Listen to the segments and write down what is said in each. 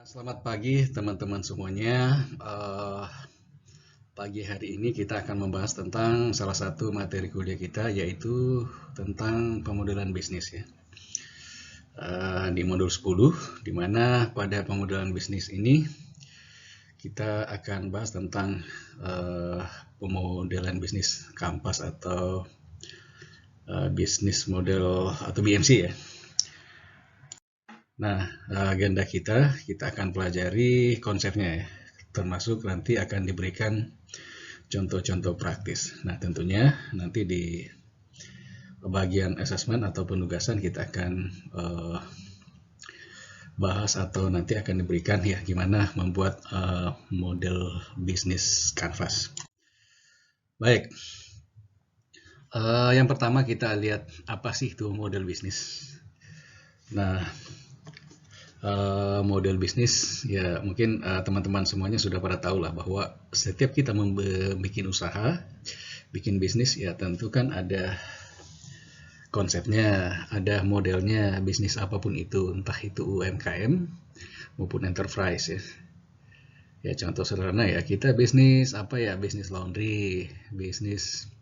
Selamat pagi teman-teman semuanya. Pagi hari ini kita akan membahas tentang salah satu materi kuliah kita, yaitu tentang pemodelan bisnis ya. Di modul 10, di mana pada pemodelan bisnis ini kita akan bahas tentang pemodelan bisnis kampas atau bisnis model atau BMC ya. Nah, agenda kita akan pelajari konsepnya ya, termasuk nanti akan diberikan contoh-contoh praktis. Nah, tentunya nanti di bagian asesmen atau penugasan kita akan bahas atau nanti akan diberikan ya gimana membuat model bisnis kanvas. Baik, yang pertama kita lihat apa sih itu model bisnis. Nah, model bisnis ya mungkin teman-teman semuanya sudah pada tahu lah bahwa setiap kita bikin usaha, bikin bisnis ya tentu kan ada konsepnya, ada modelnya bisnis apapun itu, entah itu UMKM maupun enterprise ya. Ya contoh sederhana ya, kita bisnis apa ya, bisnis laundry, bisnis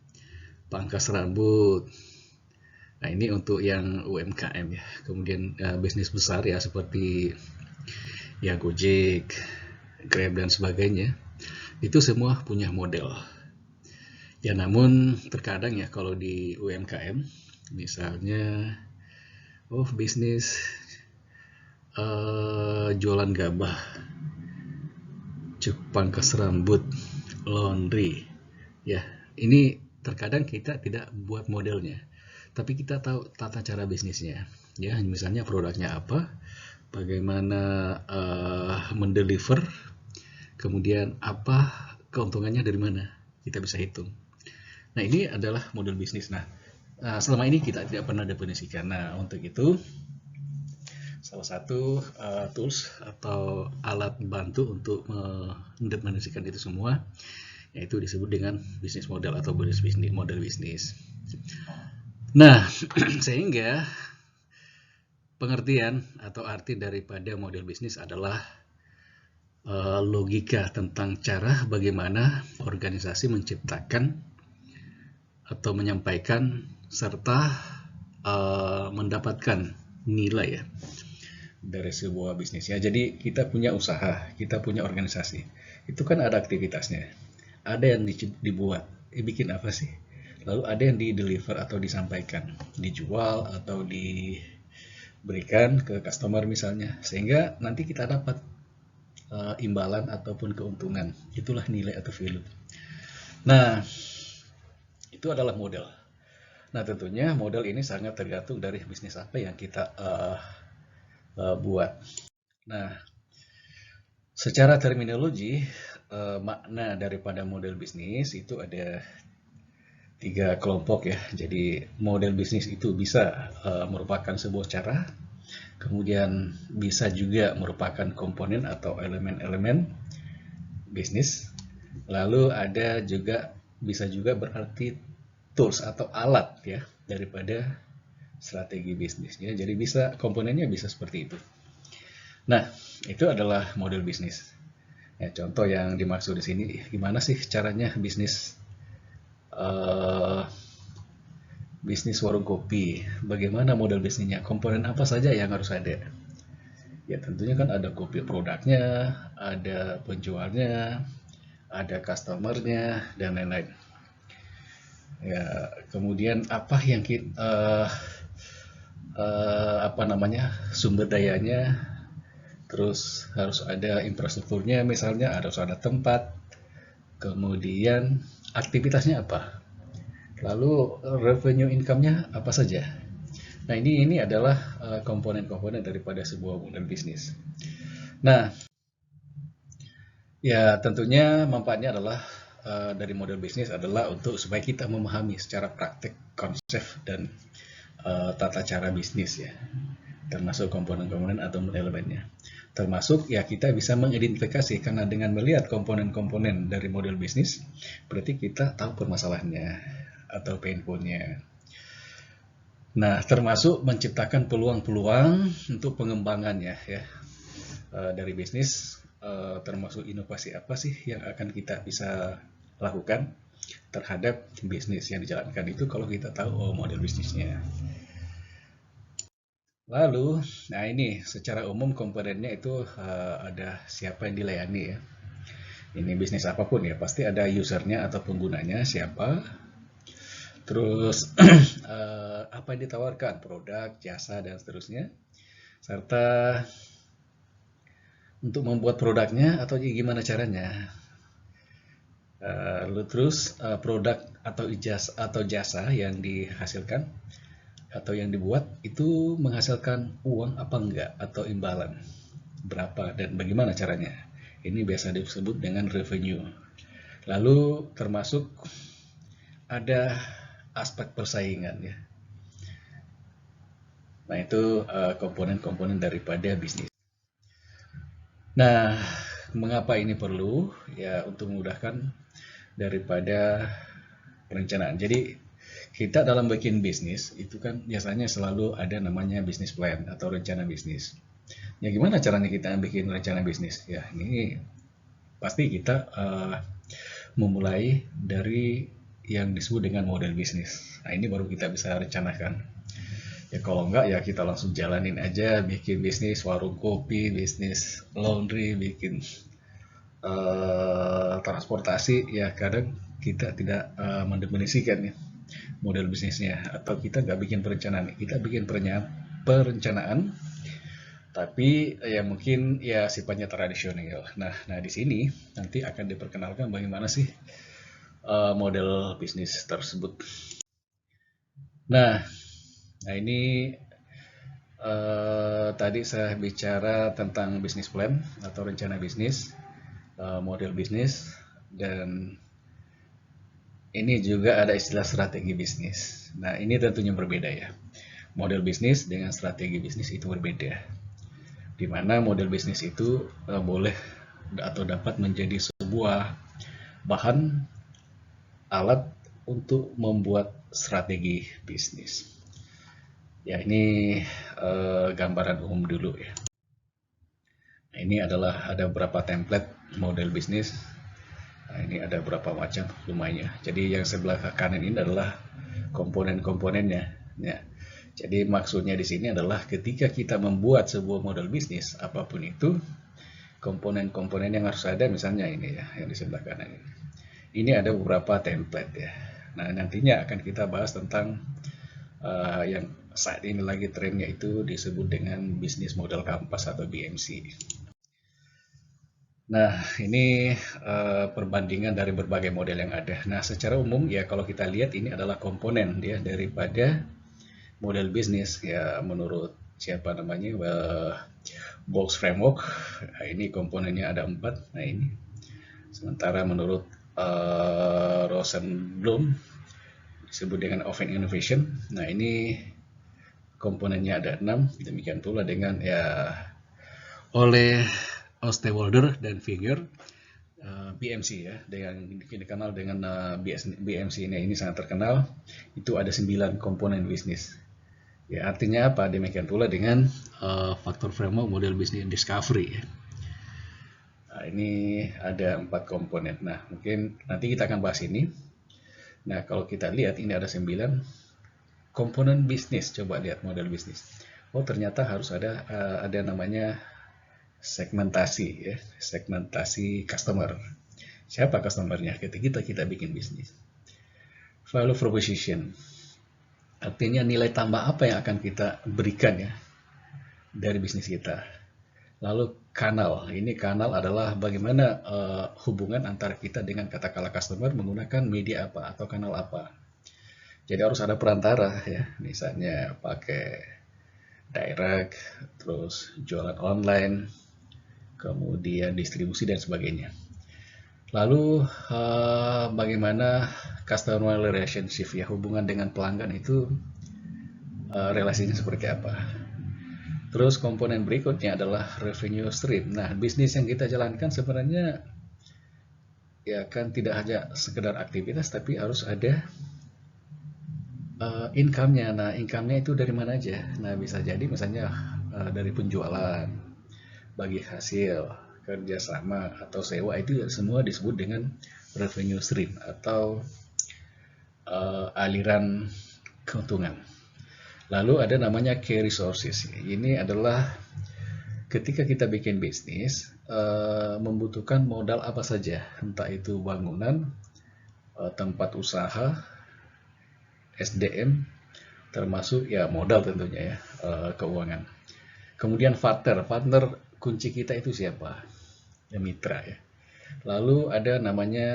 pangkas rambut. Nah, ini untuk yang UMKM ya. Kemudian bisnis besar ya seperti ya Gojek, Grab dan sebagainya. Itu semua punya model. Ya namun terkadang ya kalau di UMKM misalnya bisnis jualan gabah, pangkas rambut, laundry. Ya, ini terkadang kita tidak buat modelnya. Tapi kita tahu tata cara bisnisnya, ya misalnya produknya apa, bagaimana mendeliver, kemudian apa keuntungannya dari mana, kita bisa hitung. Nah ini adalah model bisnis. Nah selama ini kita tidak pernah definisikan. Nah untuk itu salah satu tools atau alat bantu untuk mendefinisikan itu semua, yaitu disebut dengan bisnis model atau model bisnis. Nah, sehingga pengertian atau arti daripada model bisnis adalah logika tentang cara bagaimana organisasi menciptakan atau menyampaikan serta mendapatkan nilai ya dari sebuah bisnis ya. Jadi kita punya usaha, kita punya organisasi, itu kan ada aktivitasnya, ada yang dibuat, bikin apa sih? Lalu ada yang di-deliver atau disampaikan, dijual atau diberikan ke customer misalnya, sehingga nanti kita dapat imbalan ataupun keuntungan. Itulah nilai atau value. Nah, itu adalah model. Nah, tentunya model ini sangat tergantung dari bisnis apa yang kita buat. Nah, secara terminologi, makna daripada model bisnis itu ada 3 kelompok ya. Jadi model bisnis itu bisa merupakan sebuah cara, kemudian bisa juga merupakan komponen atau elemen-elemen bisnis. Lalu ada juga bisa juga berarti tools atau alat ya daripada strategi bisnisnya. Jadi bisa komponennya bisa seperti itu. Nah, itu adalah model bisnis. Ya, contoh yang dimaksud di sini, gimana sih caranya bisnis bisnis warung kopi, bagaimana model bisnisnya, komponen apa saja yang harus ada. Ya tentunya kan ada kopi produknya, ada penjualnya, ada customernya dan lain-lain. Ya kemudian apa yang kita sumber dayanya, terus harus ada infrastrukturnya, misalnya harus ada tempat, kemudian aktivitasnya apa, lalu revenue income-nya apa saja. Nah ini adalah komponen-komponen daripada sebuah model bisnis. Nah ya tentunya manfaatnya adalah dari model bisnis adalah untuk supaya kita memahami secara praktik konsep dan tata cara bisnis ya, termasuk komponen-komponen atau elemennya. Termasuk ya kita bisa mengidentifikasi, karena dengan melihat komponen-komponen dari model bisnis berarti kita tahu permasalahannya atau pain point-nya. Nah termasuk menciptakan peluang-peluang untuk pengembangannya ya. dari bisnis, termasuk inovasi apa sih yang akan kita bisa lakukan terhadap bisnis yang dijalankan itu kalau kita tahu model bisnisnya. Lalu, nah ini secara umum komponennya itu ada siapa yang dilayani ya. Ini bisnis apapun ya, pasti ada usernya atau penggunanya siapa. Terus apa yang ditawarkan, produk, jasa, dan seterusnya. Serta untuk membuat produknya atau gimana caranya. Lalu terus produk atau jasa yang dihasilkan atau yang dibuat itu menghasilkan uang apa enggak atau imbalan berapa dan bagaimana caranya. Ini biasa disebut dengan revenue. Lalu termasuk ada aspek persaingan ya. Nah itu komponen-komponen daripada bisnis. Nah, mengapa ini perlu? Ya untuk memudahkan daripada perencanaan. Jadi kita dalam bikin bisnis itu kan biasanya selalu ada namanya business plan atau rencana bisnis. Ya gimana caranya kita bikin rencana bisnis? Ya ini pasti kita memulai dari yang disebut dengan model bisnis. Nah ini baru kita bisa rencanakan. Ya kalau enggak ya kita langsung jalanin aja bikin bisnis warung kopi, bisnis laundry, bikin transportasi. Ya kadang kita tidak mendefinisikan ya model bisnisnya atau kita nggak bikin perencanaan, kita bikin perencanaan tapi ya mungkin ya sifatnya tradisional. Nah di sini nanti akan diperkenalkan bagaimana sih model bisnis tersebut. Nah ini tadi saya bicara tentang bisnis plan atau rencana bisnis, model bisnis, dan ini juga ada istilah strategi bisnis. Nah, ini tentunya berbeda ya. Model bisnis dengan strategi bisnis itu berbeda. Di mana model bisnis itu boleh atau dapat menjadi sebuah bahan alat untuk membuat strategi bisnis. Ya, ini gambaran umum dulu ya. Nah, ini adalah ada beberapa template model bisnis. Nah, ini ada berapa macam lumayan. Jadi yang sebelah kanan ini adalah komponen-komponennya. Ya. Jadi maksudnya di sini adalah ketika kita membuat sebuah model bisnis apapun itu, komponen-komponen yang harus ada misalnya ini ya, yang di sebelah kanan ini. Ini ada beberapa template ya. Nah nantinya akan kita bahas tentang yang saat ini lagi trennya itu disebut dengan bisnis model kampas atau BMC. Nah, ini perbandingan dari berbagai model yang ada. Nah, secara umum ya kalau kita lihat ini adalah komponen ya daripada model bisnis ya menurut siapa namanya Box Framework. Nah, ini komponennya ada 4. Nah, ini. Sementara menurut Rosenblum disebut dengan Open Innovation. Nah, ini komponennya ada 6. Demikian pula dengan ya oleh Osterwalder dan Finger BMC ya, yang dikenal dengan BMC ini sangat terkenal. Itu ada 9 komponen bisnis. Ya artinya apa? Demikian pula dengan faktor framework model bisnis discovery. Ya. Nah, ini ada 4 komponen. Nah mungkin nanti kita akan bahas ini. Nah kalau kita lihat ini ada 9 komponen bisnis. Coba lihat model bisnis. Oh ternyata harus ada namanya segmentasi ya, segmentasi customer. Siapa customernya ketika kita bikin bisnis? Value proposition, artinya nilai tambah apa yang akan kita berikan ya dari bisnis kita. Lalu kanal, ini kanal adalah bagaimana hubungan antara kita dengan katakanlah customer menggunakan media apa atau kanal apa. Jadi harus ada perantara ya, misalnya pakai direct, terus jualan online, kemudian distribusi dan sebagainya. Lalu bagaimana customer relationship ya, hubungan dengan pelanggan itu relasinya seperti apa. Terus komponen berikutnya adalah revenue stream. Nah, bisnis yang kita jalankan sebenarnya ya kan tidak hanya sekedar aktivitas tapi harus ada income-nya. Nah, income-nya itu dari mana aja? Nah, bisa jadi misalnya dari penjualan, bagi hasil, kerjasama, atau sewa, itu semua disebut dengan revenue stream atau aliran keuntungan. Lalu ada namanya key resources. Ini adalah ketika kita bikin bisnis, membutuhkan modal apa saja, entah itu bangunan, tempat usaha, SDM, termasuk ya modal tentunya ya, keuangan. Kemudian partner kunci kita itu siapa? Ya mitra ya. Lalu ada namanya,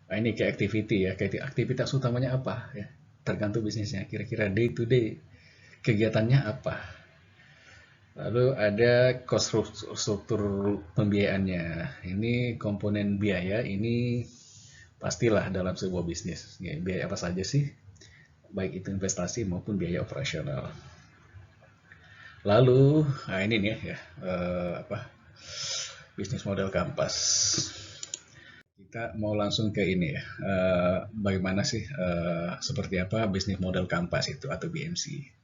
ini kayak activity ya, kayak aktivitas utamanya apa ya? Tergantung bisnisnya, kira-kira day to day kegiatannya apa. Lalu ada cost struktur pembiayaannya. Ini komponen biaya, ini pastilah dalam sebuah bisnis. Ya, biaya apa saja sih? Baik itu investasi maupun biaya operasional. Lalu, nah ini nih ya, bisnis model Kampas. Kita mau langsung ke ini ya, bagaimana sih, seperti apa bisnis model Kampas itu atau BMC.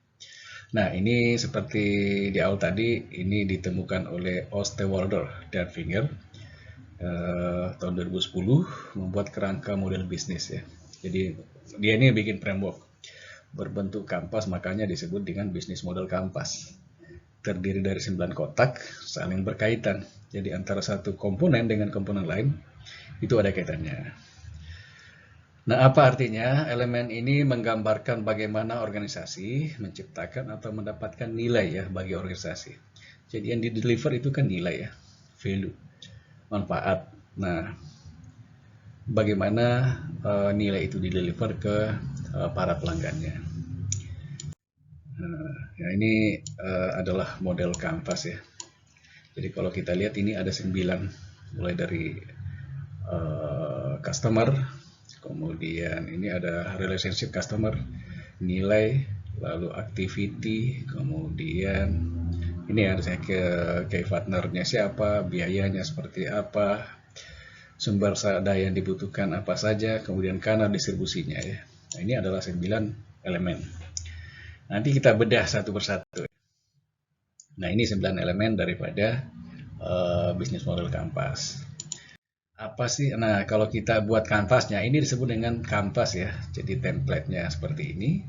Nah, ini seperti di awal tadi, ini ditemukan oleh Osterwalder dan Finger tahun 2010, membuat kerangka model bisnis ya. Jadi dia ini bikin framework berbentuk kampas, makanya disebut dengan bisnis model kampas. Terdiri dari 9 kotak saling berkaitan. Jadi antara satu komponen dengan komponen lain itu ada kaitannya. Nah, apa artinya? Elemen ini menggambarkan bagaimana organisasi menciptakan atau mendapatkan nilai ya bagi organisasi. Jadi yang di-deliver itu kan nilai ya, value, manfaat. Nah, bagaimana nilai itu di-deliver ke para pelanggannya. Nah, ya ini adalah model Kanvas ya. Jadi kalau kita lihat ini ada 9, mulai dari customer, kemudian ini ada relationship customer, nilai, lalu activity, kemudian ini ada saya ke partnernya siapa, biayanya seperti apa, sumber daya yang dibutuhkan apa saja, kemudian kanal distribusinya ya. Nah, ini adalah 9 elemen. Nanti kita bedah satu persatu. Nah, ini 9 elemen daripada bisnis model Kanvas. Apa sih? Nah, kalau kita buat kanvasnya, ini disebut dengan kanvas ya. Jadi template-nya seperti ini.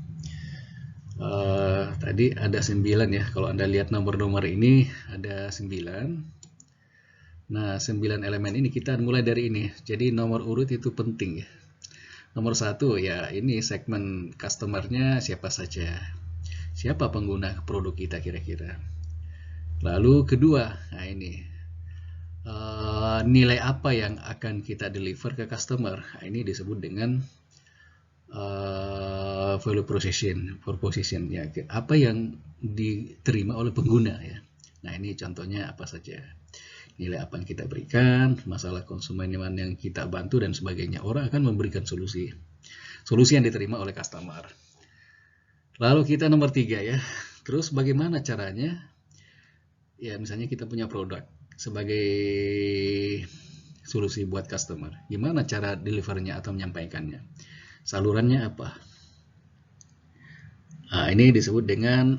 Tadi ada 9 ya. Kalau Anda lihat nomor-nomor ini ada 9. Nah, 9 elemen ini kita mulai dari ini. Jadi nomor urut itu penting ya. Nomor 1 ya, ini segmen customer-nya siapa saja. Siapa pengguna produk kita kira-kira. Lalu kedua, nah ini nilai apa yang akan kita deliver ke customer. Nah, ini disebut dengan value proposition ya. Apa yang diterima oleh pengguna ya. Nah, ini contohnya apa saja. Nilai apa yang kita berikan, masalah konsumen yang kita bantu dan sebagainya. Orang akan memberikan solusi yang diterima oleh customer. Lalu kita nomor 3 ya. Terus bagaimana caranya? Ya, misalnya kita punya produk sebagai solusi buat customer. Gimana cara delivernya atau menyampaikannya? Salurannya apa? Nah, ini disebut dengan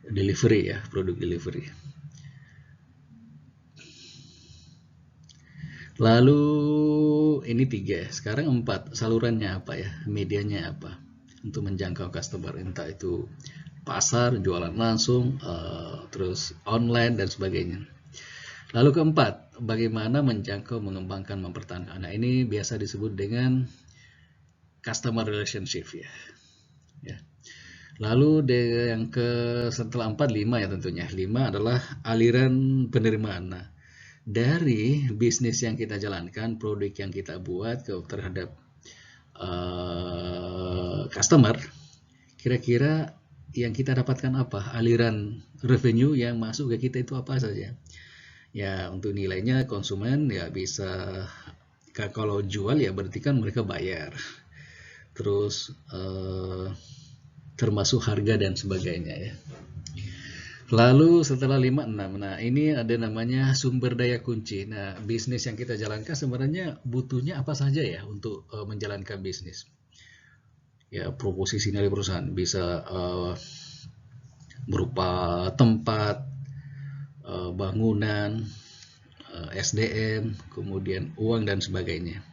delivery ya, produk delivery. Lalu ini 3, sekarang 4, salurannya apa ya, medianya apa untuk menjangkau customer, entah itu pasar, jualan langsung, terus online dan sebagainya. Lalu keempat, bagaimana menjangkau, mengembangkan, mempertahankan. Nah, ini biasa disebut dengan customer relationship ya. Lalu yang setelah 4, 5 ya tentunya. 5 adalah aliran penerimaan. Nah, dari bisnis yang kita jalankan, produk yang kita buat terhadap customer, kira-kira yang kita dapatkan apa? Aliran revenue yang masuk ke kita itu apa saja? Ya, untuk nilainya konsumen ya bisa, kalau jual ya berarti kan mereka bayar. Terus termasuk harga dan sebagainya ya. Lalu setelah 5, 6, nah ini ada namanya sumber daya kunci. Nah, bisnis yang kita jalankan sebenarnya butuhnya apa saja ya untuk menjalankan bisnis. Ya, proposisi dari perusahaan bisa berupa tempat, bangunan, SDM, kemudian uang dan sebagainya.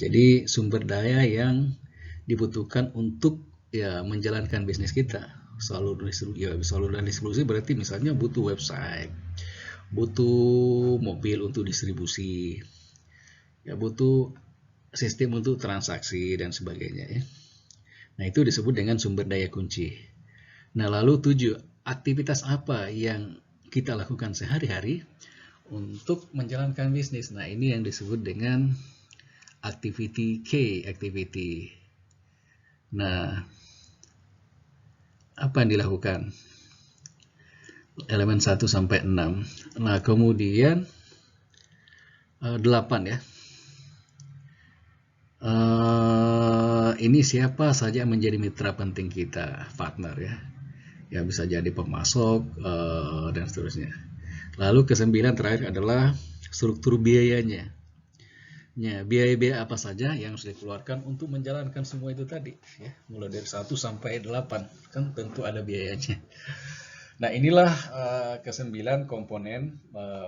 Jadi sumber daya yang dibutuhkan untuk ya menjalankan bisnis kita. Saluran distribusi berarti misalnya butuh website, butuh mobil untuk distribusi, ya butuh sistem untuk transaksi dan sebagainya ya. Nah, itu disebut dengan sumber daya kunci. Nah, lalu 7, aktivitas apa yang kita lakukan sehari-hari untuk menjalankan bisnis. Nah, ini yang disebut dengan activity K, activity. Nah, apa yang dilakukan? Elemen 1 sampai 6. Nah, kemudian 8 ya. Ini siapa saja menjadi mitra penting kita, partner ya. Ya bisa jadi pemasok dan seterusnya. Lalu ke-9 terakhir adalah struktur biayanya. Ya, biaya-biaya apa saja yang harus dikeluarkan untuk menjalankan semua itu tadi ya, mulai dari 1 sampai 8 kan tentu ada biayanya. Nah, inilah ke-9 komponen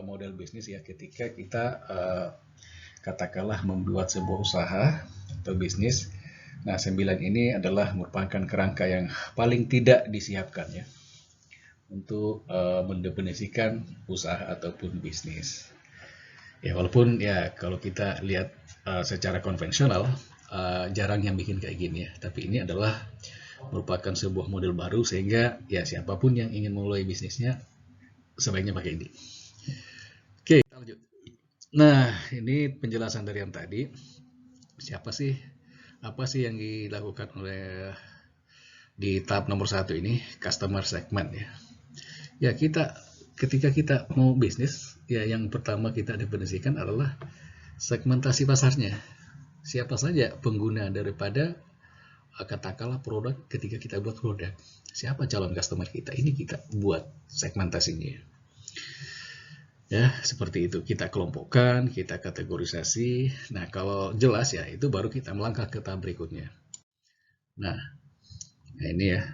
model bisnis ya ketika kita katakanlah membuat sebuah usaha atau bisnis. Nah, 9 ini adalah merupakan kerangka yang paling tidak disiapkan ya untuk mendefinisikan usaha ataupun bisnis. Ya, walaupun ya kalau kita lihat secara konvensional jarang yang bikin kayak gini ya, tapi ini adalah merupakan sebuah model baru sehingga ya siapapun yang ingin memulai bisnisnya sebaiknya pakai ini. Oke, kita lanjut. Nah, ini penjelasan dari yang tadi. Siapa sih, apa sih yang dilakukan oleh di tahap nomor 1 ini, customer segment ya. Ya, ketika kita mau bisnis, ya yang pertama kita definisikan adalah segmentasi pasarnya. Siapa saja pengguna daripada katakanlah produk ketika kita buat produk. Siapa calon customer kita? Ini kita buat segmentasinya. Ya, seperti itu. Kita kelompokkan, kita kategorisasi. Nah, kalau jelas ya, itu baru kita melangkah ke tahap berikutnya. Nah ini ya.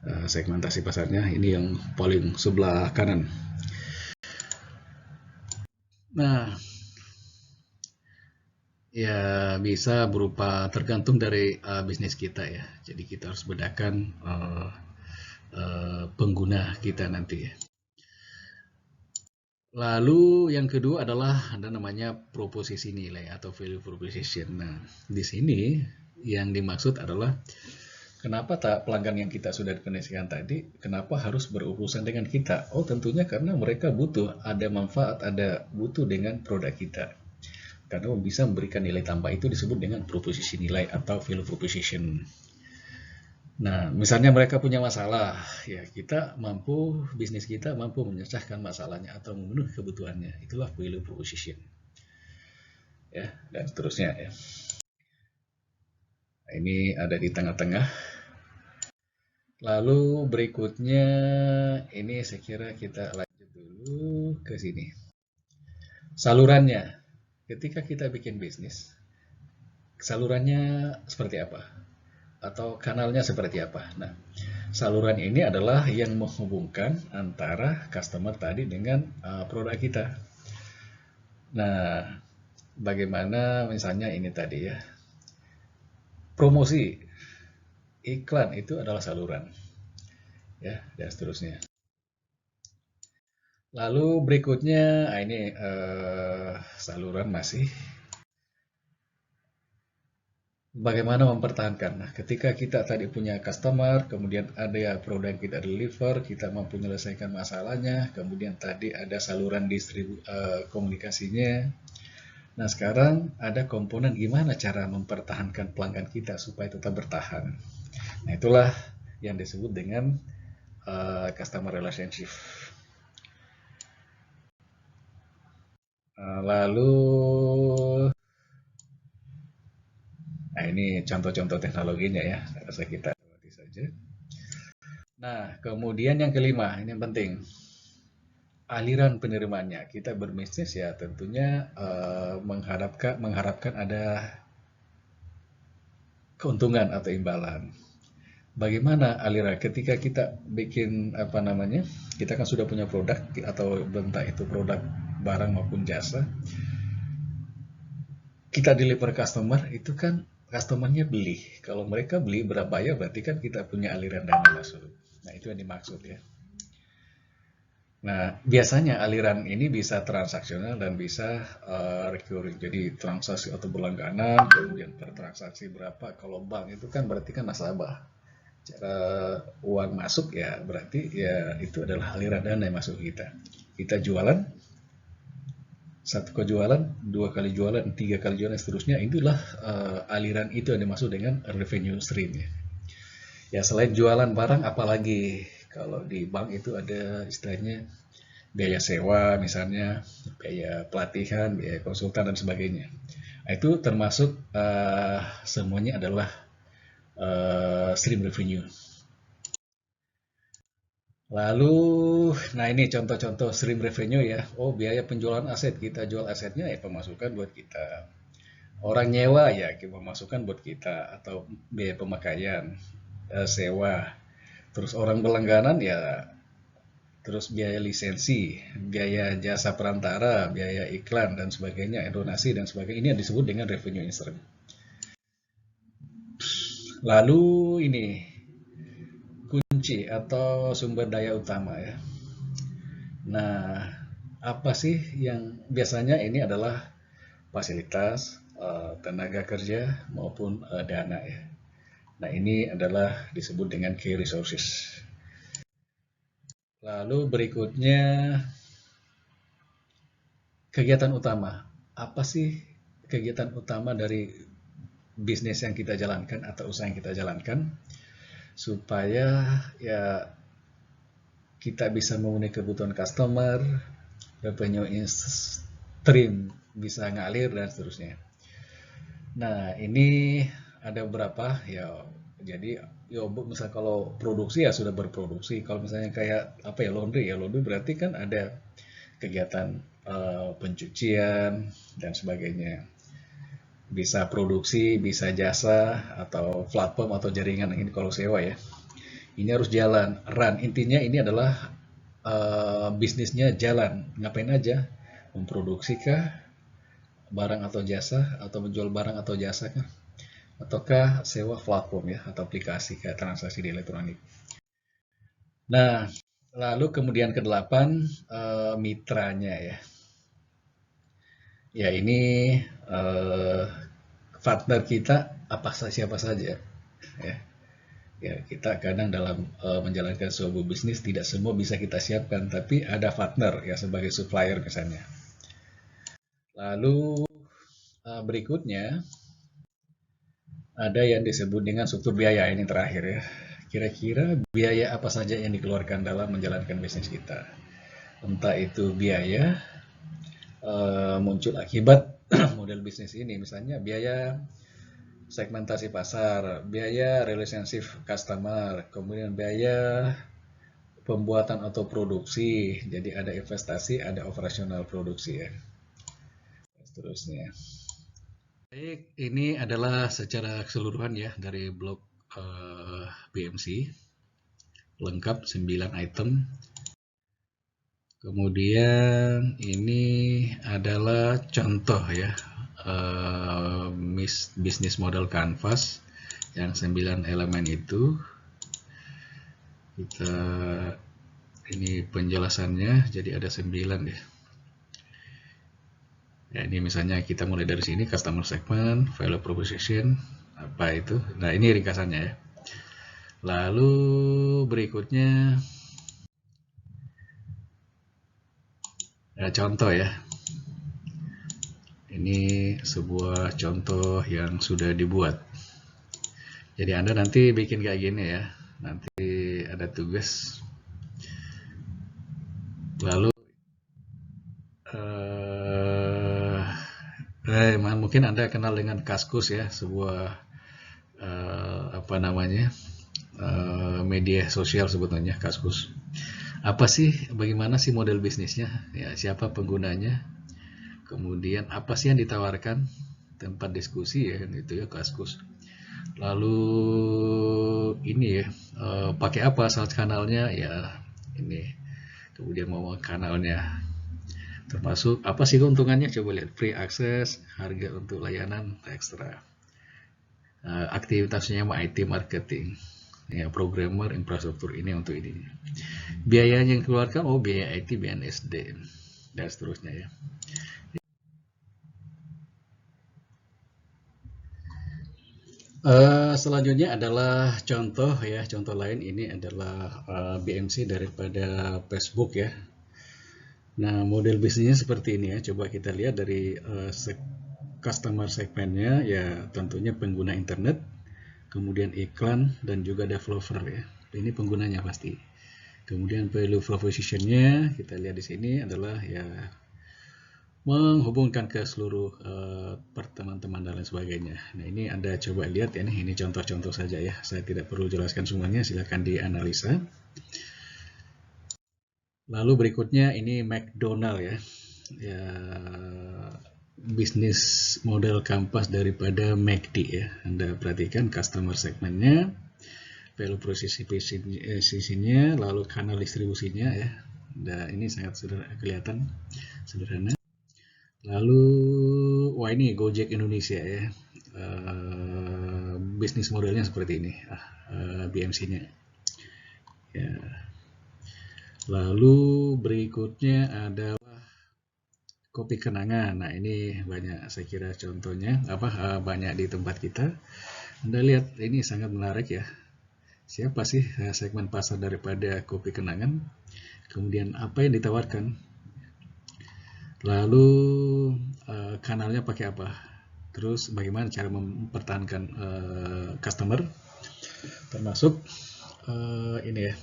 Segmentasi pasarnya ini yang paling sebelah kanan. Nah, ya bisa berupa tergantung dari bisnis kita ya. Jadi kita harus bedakan pengguna kita nanti ya. Lalu yang kedua adalah ada namanya proposisi nilai atau value proposition. Nah, di sini yang dimaksud adalah kenapa tak pelanggan yang kita sudah definisikan tadi, kenapa harus berurusan dengan kita? Oh, tentunya karena mereka butuh, ada manfaat, ada butuh dengan produk kita. Karena bisa memberikan nilai tambah itu disebut dengan proposisi nilai atau value proposition. Nah, misalnya mereka punya masalah, ya kita mampu, bisnis kita mampu menyelesaikan masalahnya atau memenuhi kebutuhannya. Itulah value proposition. Ya, dan seterusnya ya. Nah, ini ada di tengah-tengah. Lalu berikutnya ini saya kira kita lanjut dulu ke sini. Salurannya. Ketika kita bikin bisnis, salurannya seperti apa? Atau kanalnya seperti apa? Nah, saluran ini adalah yang menghubungkan antara customer tadi dengan produk kita. Nah, bagaimana misalnya ini tadi ya. Promosi, iklan itu adalah saluran. Ya, dan seterusnya. Lalu berikutnya, ini saluran masih. Bagaimana mempertahankan? Nah, ketika kita tadi punya customer, kemudian ada produk yang kita deliver, kita mampu menyelesaikan masalahnya, kemudian tadi ada saluran komunikasinya. Nah, sekarang ada komponen gimana cara mempertahankan pelanggan kita supaya tetap bertahan. Nah, itulah yang disebut dengan customer relationship. Lalu, nah ini contoh-contoh teknologinya ya, rasa kita lewati saja. Nah, kemudian yang kelima, ini yang penting, aliran penerimaannya. Kita berbisnis ya tentunya mengharapkan ada keuntungan atau imbalan. Bagaimana aliran ketika kita bikin apa namanya, kita kan sudah punya produk atau entah itu produk barang maupun jasa, kita deliver customer itu kan customernya beli. Kalau mereka beli berapa ya, berarti kan kita punya aliran dana masuk. Nah, itu yang dimaksud ya. Nah, biasanya aliran ini bisa transaksional dan bisa recurring. Jadi transaksi atau berlangganan, kemudian per transaksi berapa. Kalau bank itu kan berarti kan nasabah. Cara uang masuk ya berarti ya itu adalah aliran dana yang masuk kita. Kita jualan, satu kali jualan, dua kali jualan, tiga kali jualan, seterusnya. Itulah aliran itu yang dimaksud dengan revenue stream ya. Ya selain jualan barang, apalagi kalau di bank itu ada istilahnya biaya sewa misalnya, biaya pelatihan, biaya konsultan dan sebagainya. Nah, itu termasuk semuanya adalah stream revenue. Lalu, nah ini contoh-contoh stream revenue ya. Oh, biaya penjualan aset, kita jual asetnya ya pemasukan buat kita. Orang nyewa ya pemasukan buat kita, atau biaya pemakaian, sewa. Terus orang berlangganan ya, terus biaya lisensi, biaya jasa perantara, biaya iklan dan sebagainya, donasi dan sebagainya. Ini yang disebut dengan revenue stream. Lalu ini kunci atau sumber daya utama ya. Nah, apa sih yang biasanya ini adalah fasilitas, tenaga kerja maupun dana ya. Nah, ini adalah disebut dengan key resources. Lalu berikutnya kegiatan utama. Apa sih kegiatan utama dari bisnis yang kita jalankan atau usaha yang kita jalankan supaya ya kita bisa memenuhi kebutuhan customer, revenue stream bisa ngalir dan seterusnya. Nah, ini ada beberapa ya. Jadi ya misal kalau produksi ya sudah berproduksi. Kalau misalnya kayak apa ya laundry berarti kan ada kegiatan pencucian dan sebagainya. Bisa produksi, bisa jasa atau platform atau jaringan ini kalau sewa ya. Ini harus jalan, run. Intinya ini adalah bisnisnya jalan. Ngapain aja? Memproduksi kah? Barang atau jasa? Atau menjual barang atau jasa kah? Ataukah sewa platform ya? Atau aplikasi kayak transaksi di elektronik. Nah, lalu kemudian ke-8, mitranya ya. Ya ini partner kita siapa saja ya. Ya, kita kadang dalam menjalankan sebuah bisnis tidak semua bisa kita siapkan, tapi ada partner ya sebagai supplier misalnya. Lalu berikutnya ada yang disebut dengan struktur biaya, ini terakhir ya. Kira-kira biaya apa saja yang dikeluarkan dalam menjalankan bisnis kita. Entah itu biaya muncul akibat model bisnis ini, misalnya biaya segmentasi pasar, biaya relationship customer, kemudian biaya pembuatan atau produksi. Jadi ada investasi, ada operasional produksi ya. Seterusnya. Baik, ini adalah secara keseluruhan ya dari blog BMC. Lengkap 9 item. Kemudian ini adalah contoh ya bisnis model canvas yang 9 elemen itu. Kita ini penjelasannya jadi ada 9 ya. Ya ini misalnya kita mulai dari sini customer segment, value proposition, apa itu. Nah ini ringkasannya ya. Lalu berikutnya ada contoh ya. Ini sebuah contoh yang sudah dibuat. Jadi Anda nanti bikin kayak gini ya. Nanti ada tugas. Lalu mungkin Anda kenal dengan Kaskus ya, sebuah apa namanya media sosial sebetulnya Kaskus. Apa sih, bagaimana sih model bisnisnya? Ya, siapa penggunanya? Kemudian apa sih yang ditawarkan? Tempat diskusi ya kan itu ya Kaskus. Lalu ini ya, pakai apa sales kanalnya ya ini. Kemudian mau kanalnya, termasuk apa sih keuntungannya, coba lihat free access, harga untuk layanan ekstra. Aktivitasnya IT marketing, ya programmer, infrastruktur ini untuk ini. Biaya yang dikeluarkan, biaya IT, BNSD dan seterusnya ya. Selanjutnya adalah contoh ya, contoh lain ini adalah BMC daripada Facebook ya. Nah, model bisnisnya seperti ini ya. Coba kita lihat dari customer segmennya ya, tentunya pengguna internet, kemudian iklan dan juga developer ya. Ini penggunanya pasti. Kemudian value propositionnya kita lihat di sini adalah ya menghubungkan ke seluruh teman-teman dan lain sebagainya. Nah, ini Anda coba lihat ya, ini contoh-contoh saja ya. Saya tidak perlu jelaskan semuanya, silakan dianalisa. Lalu berikutnya ini McDonald ya. Ya, bisnis model kampas daripada McD ya. Anda perhatikan customer segmentnya, value proposition-nya, lalu kanal distribusinya ya. Nah, ini sangat kelihatan sederhana. Lalu, wah ini Gojek Indonesia ya, bisnis modelnya seperti ini, BMC-nya. Ya. Lalu berikutnya adalah kopi kenangan. Nah ini banyak saya kira contohnya, banyak di tempat kita. Anda lihat ini sangat menarik ya. Siapa sih segmen pasar daripada kopi kenangan? Kemudian apa yang ditawarkan? Lalu kanalnya pakai apa? Terus bagaimana cara mempertahankan customer? Termasuk ini ya.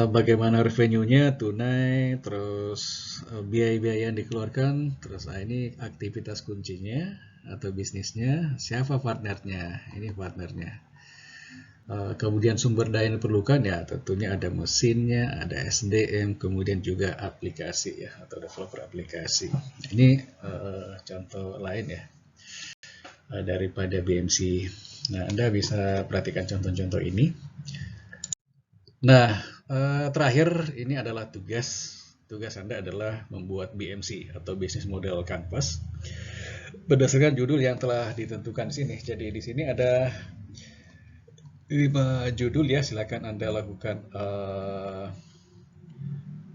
Bagaimana revenue-nya, tunai, terus biaya-biaya yang dikeluarkan, terus ini aktivitas kuncinya atau bisnisnya, siapa partnernya, ini partnernya. Kemudian sumber daya yang diperlukan ya tentunya ada mesinnya, ada SDM, kemudian juga aplikasi ya atau developer aplikasi. Ini contoh lain ya daripada BMC. Nah, Anda bisa perhatikan contoh-contoh ini. Nah, terakhir ini adalah tugas Anda adalah membuat BMC atau Business Model Canvas berdasarkan judul yang telah ditentukan di sini. Jadi di sini ada 5 judul ya, silakan Anda lakukan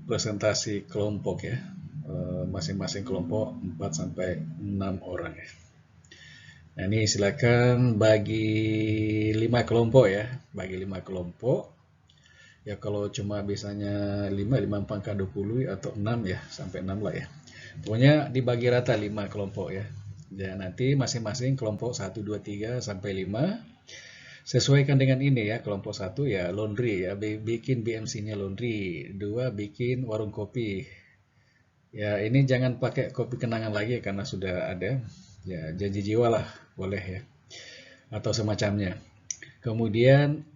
presentasi kelompok ya, masing-masing kelompok 4 sampai 6 orang ya. Nah, ini silakan bagi 5 kelompok ya, bagi 5 kelompok. Ya kalau cuma biasanya 5 pangkat 20 atau 6 ya, sampai 6 lah ya. Pokoknya dibagi rata 5 kelompok ya. Dan nanti masing-masing kelompok 1, 2, 3 sampai 5 sesuaikan dengan ini ya. Kelompok 1 ya laundry ya, bikin BMC-nya laundry. 2 bikin warung kopi. Ya ini jangan pakai kopi kenangan lagi karena sudah ada. Ya janji jiwa lah boleh ya. Atau semacamnya. Kemudian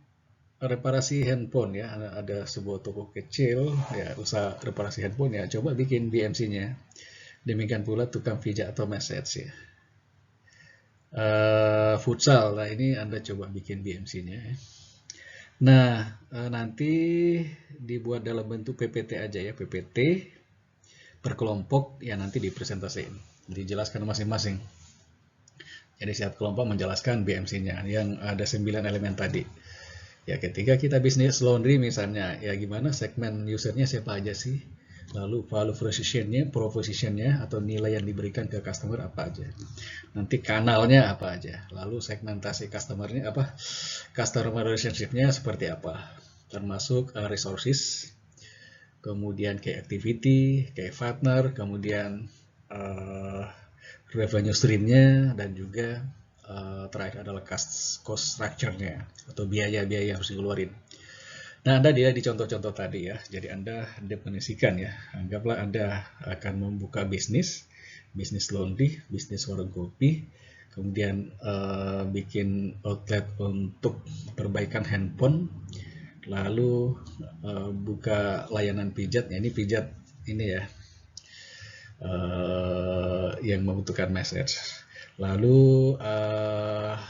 reparasi handphone ya, ada sebuah toko kecil ya, usaha reparasi handphone ya, coba bikin BMC-nya. Demikian pula tukang pijat atau massage ya. Futsal, nah ini Anda coba bikin BMC-nya ya. Nah, nanti dibuat dalam bentuk PPT aja ya, PPT per kelompok ya, nanti dipresentasikan, dijelaskan masing-masing. Jadi setiap kelompok menjelaskan BMC-nya yang ada 9 elemen tadi. Ya, ketika kita bisnis laundry misalnya, ya gimana segmen usernya siapa aja sih? Lalu value propositionnya atau nilai yang diberikan ke customer apa aja? Nanti kanalnya apa aja? Lalu segmentasi customernya apa? Customer relationship-nya seperti apa? Termasuk resources, kemudian kayak activity, kayak partner, kemudian revenue stream-nya, dan juga terakhir adalah cost structure-nya atau biaya-biaya yang harus dikeluarin. Nah, Anda dia di contoh-contoh tadi ya. Jadi Anda definisikan ya. Anggaplah Anda akan membuka bisnis laundry, bisnis warung kopi, kemudian bikin outlet untuk perbaikan handphone, lalu buka layanan pijat. Ya, ini pijat ini ya, yang membutuhkan massage. Lalu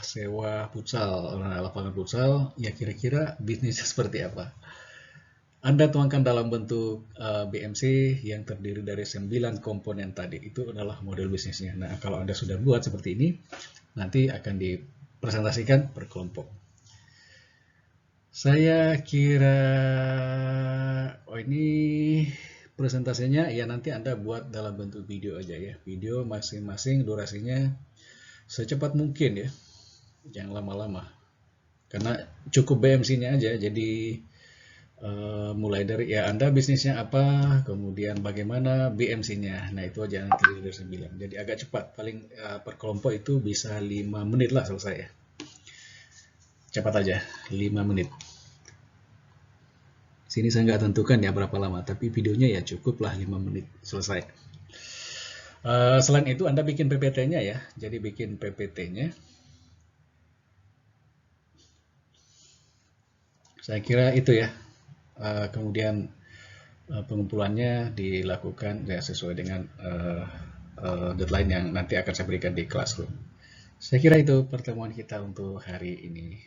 sewa futsal, lapangan futsal, ya kira-kira bisnisnya seperti apa? Anda tuangkan dalam bentuk BMC yang terdiri dari 9 komponen tadi. Itu adalah model bisnisnya. Nah, kalau Anda sudah buat seperti ini, nanti akan dipresentasikan per kelompok. Saya kira, oh ini presentasinya ya nanti Anda buat dalam bentuk video aja ya. Video masing-masing durasinya secepat mungkin ya. Jangan lama-lama. Karena cukup BMC-nya aja, jadi mulai dari ya Anda bisnisnya apa, kemudian bagaimana BMC-nya. Nah, itu aja nanti dari 9. Jadi agak cepat, paling per kelompok itu bisa 5 menit lah selesai ya. Cepat aja, 5 menit. Sini saya nggak tentukan ya berapa lama, tapi videonya ya cukup lah 5 menit selesai. Selain itu Anda bikin PPT-nya ya, jadi bikin PPT-nya. Saya kira itu ya. Kemudian pengumpulannya dilakukan ya sesuai dengan deadline yang nanti akan saya berikan di Classroom. Saya kira itu pertemuan kita untuk hari ini.